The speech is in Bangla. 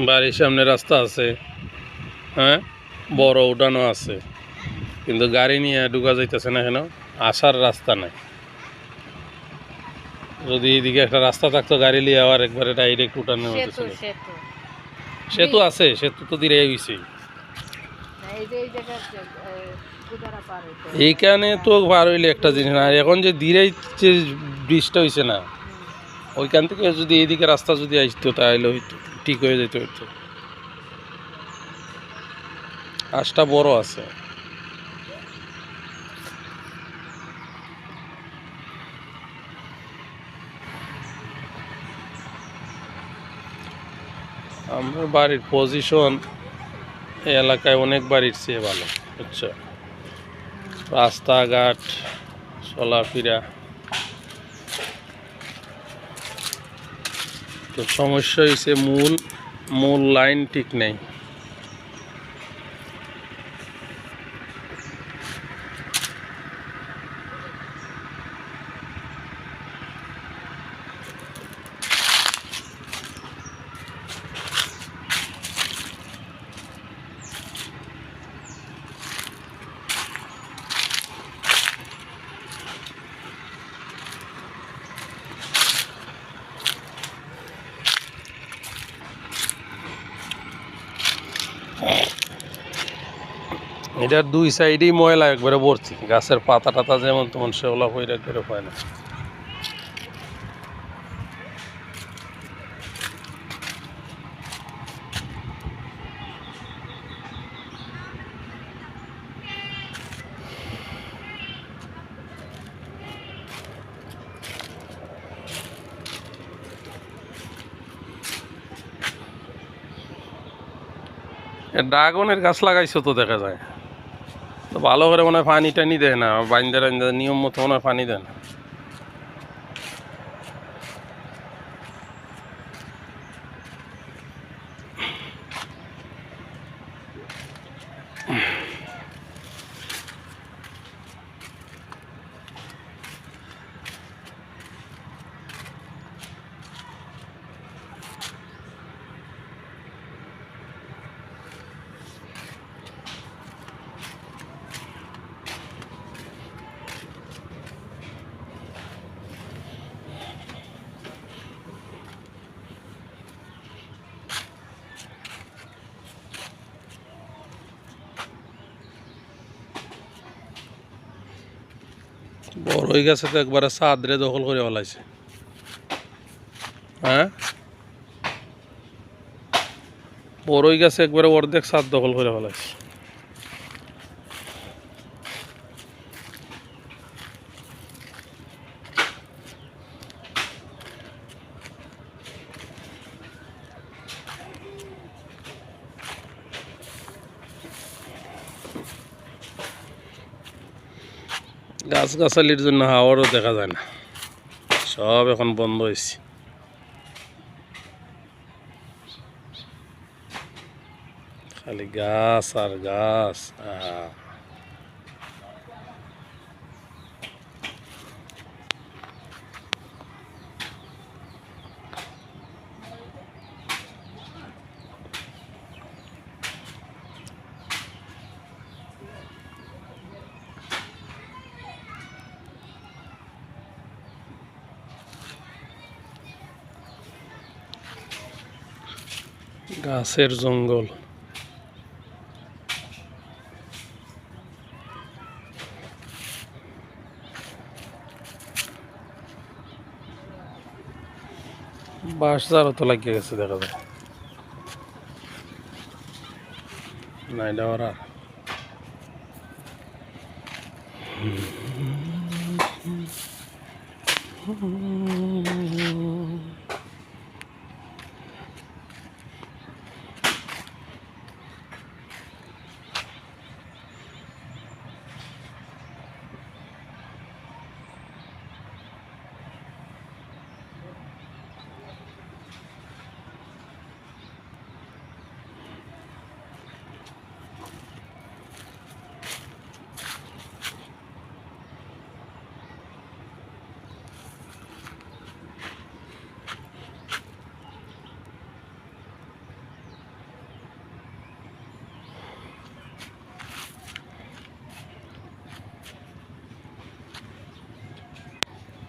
বাড়ির সামনে রাস্তা আছে, হ্যাঁ, বড় উঠানো আছে, কিন্তু গাড়ি নিয়ে ঢুকা যাইতেছে না। কেন? আসার রাস্তা নাই। যদি এদিকে একটা রাস্তা থাকতো, গাড়ি নিয়ে আবার একবারে ডাইরেক্ট উঠানো হইতেছিল। সেতু আছে, সেতু তো দিয়ে গেছি। এইখানে তো পার হইলে একটা জিনিস না। এখন যে ধীরে যে ব্রিজটা হয়েছে না, ওইখান থেকে যদি এইদিকে রাস্তা যদি আসতো তাহলে হইতো, ঠিক হয়ে যেত। হইতো আশটা বড় আছে। আমার বাড়ির পজিশন এই এলাকায় অনেক বাড়ির চেয়ে ভালো, বুঝছো? রাস্তাঘাট, চলাফেরা। তো সমস্যা হয়েছে মূল লাইন ঠিক নেই। এটার দুই সাইডেই ময়লা একবারে ভর্তি, গাছের পাতা টাতা যেমন তেমন সেগুলা হয়ে একবারে হয় না। ড্রাগনের গাছ লাগাইছো তো দেখা যায়, তো ভালো করে মনে হয় পানি টানি দেয় না, বাইন্দা নিয়ম মতো মনে হয় পানি দেয় না। বড়ই গাছে তো একবারে চাঁদরে দখল করে ফেলাইছে। হ্যাঁ, বড়ই গাছে একবারে অর্ধেক ছাদ দখল করে ফেলাইছে। গাছগাছালির জন্য হাওয়ারও দেখা যায় না, সব এখন বন্ধ হয়েছে। খালি গাছ আর গাছ। গাছের জঙ্গল। বাঁশ ঝাড়ও তো লাগিয়ে গেছে দেখা যায় না, এটা আর